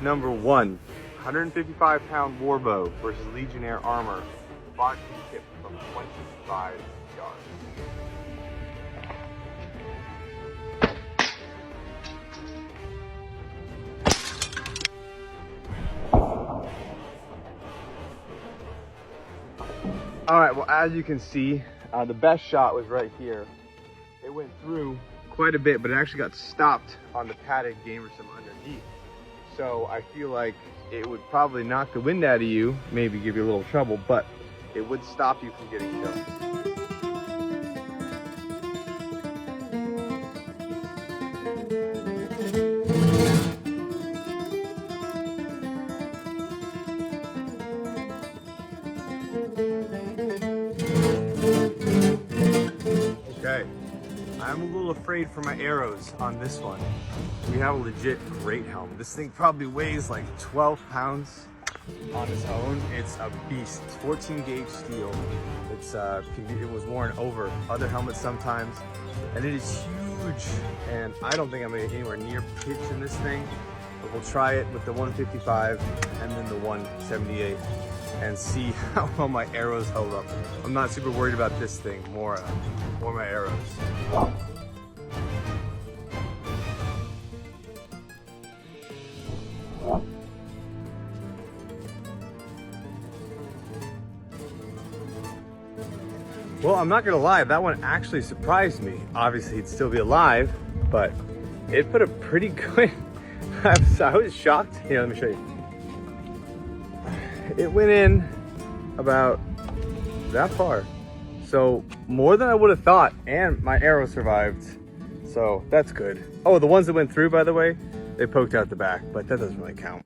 number 1, 155-pound warbow versus Legionnaire armor. Body tip from 25 yards. All right, well, as you can see, the best shot was right here. It went through quite a bit, but it actually got stopped on the padded gambersome underneath. So I feel like it would probably knock the wind out of you, maybe give you a little trouble, but it would stop you from getting killed. Okay, I'm a little afraid for my arrows on this one. We have a legit great helm. This thing probably weighs like 12 pounds on its own. It's a beast. It's 14 gauge steel. It was worn over other helmets sometimes, and it is huge. And I don't think I'm gonna get anywhere near pitch in this thing, but we'll try it with the 155 and then the 178 and see how well my arrows hold up. I'm not super worried about this thing, more my arrows. Well, I'm not gonna lie, that one actually surprised me. Obviously, it'd still be alive, but it put a pretty good, I was shocked. Here, let me show you. It went in about that far. So more than I would have thought, and my arrow survived. So that's good. Oh, the ones that went through, by the way, they poked out the back, but that doesn't really count.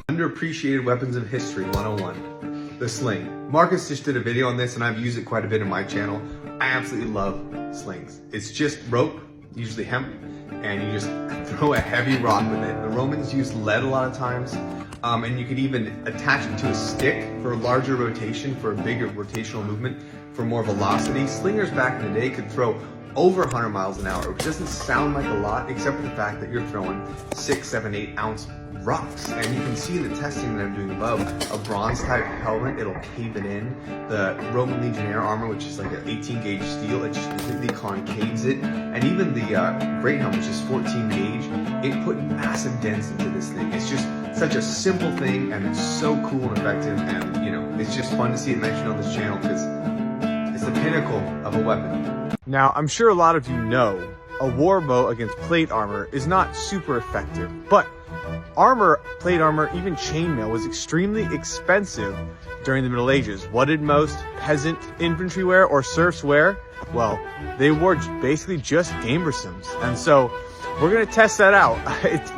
Underappreciated weapons of history 101. The sling. Marcus just did a video on this and I've used it quite a bit in my channel. I absolutely love slings. It's just rope, usually hemp, and you just throw a heavy rock with it. The Romans used lead a lot of times, and you could even attach it to a stick for a larger rotation, for a bigger rotational movement, for more velocity. Slingers back in the day could throw over 100 miles an hour, which doesn't sound like a lot, except for the fact that you're throwing 6, 7, 8 ounce rocks. And you can see in the testing that I'm doing above, a bronze type helmet, it'll cave it in. The Roman Legionnaire armor, which is like an 18 gauge steel, it just completely concaves it. And even the Great Helm, which is 14 gauge, it put massive dents into this thing. It's just such a simple thing, and it's so cool and effective, and you know, it's just fun to see it mentioned on this channel because it's the pinnacle of a weapon. Now, I'm sure a lot of you know a warbow against plate armor is not super effective, but plate armor, even chainmail, was extremely expensive during the Middle Ages. What did most peasant infantry wear or serfs wear? Well, they wore basically just gambersomes. And so we're gonna test that out.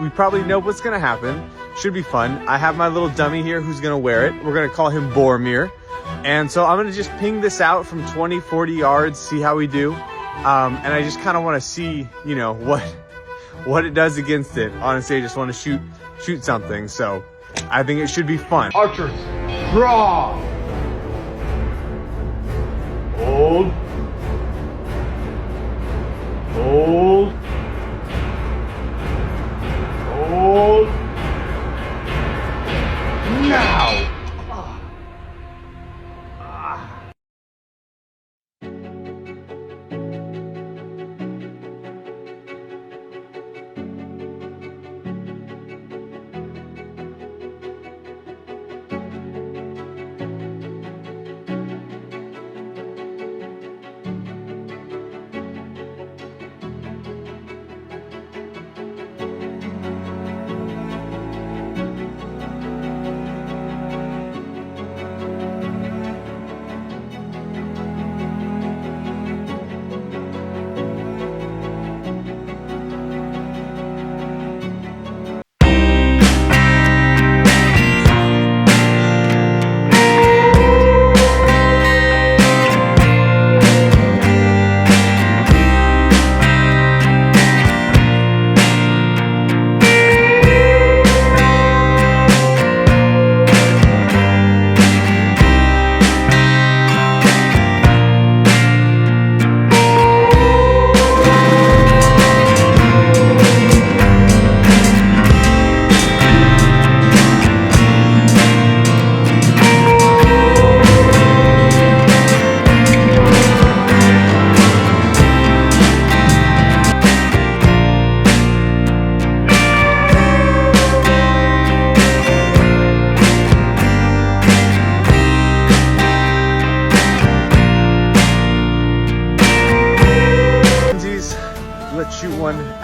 We probably know what's gonna happen. Should be fun. I have my little dummy here who's gonna wear it. We're gonna call him Boromir. And so I'm gonna just ping this out from 20, 40 yards, see how we do. And I just kind of want to see, you know, what it does against it. Honestly, I just want to shoot something. So I think it should be fun. Archers, draw. Hold. Hold. Hold.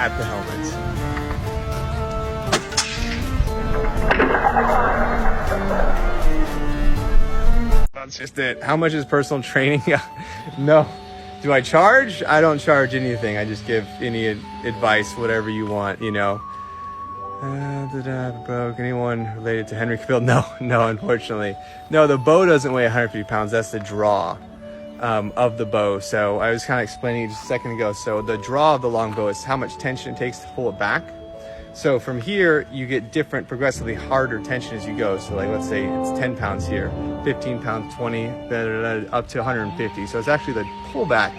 at the helmets. That's just it. How much is personal training? No. Do I charge? I don't charge anything. I just give any advice, whatever you want, you know. Broke. Anyone related to Henry Cavill? No, unfortunately. No, the bow doesn't weigh 150 pounds. That's the draw of the bow. So I was kind of explaining it just a second ago. So the draw of the long bow is how much tension it takes to pull it back. So from here, you get different, progressively harder tension as you go. So like, let's say it's 10 pounds here, 15 pounds, 20, up to 150. So it's actually the pullback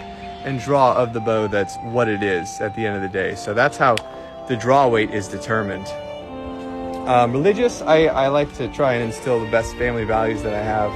and draw of the bow that's what it is at the end of the day. So that's how the draw weight is determined. Religious, I like to try and instill the best family values that I have.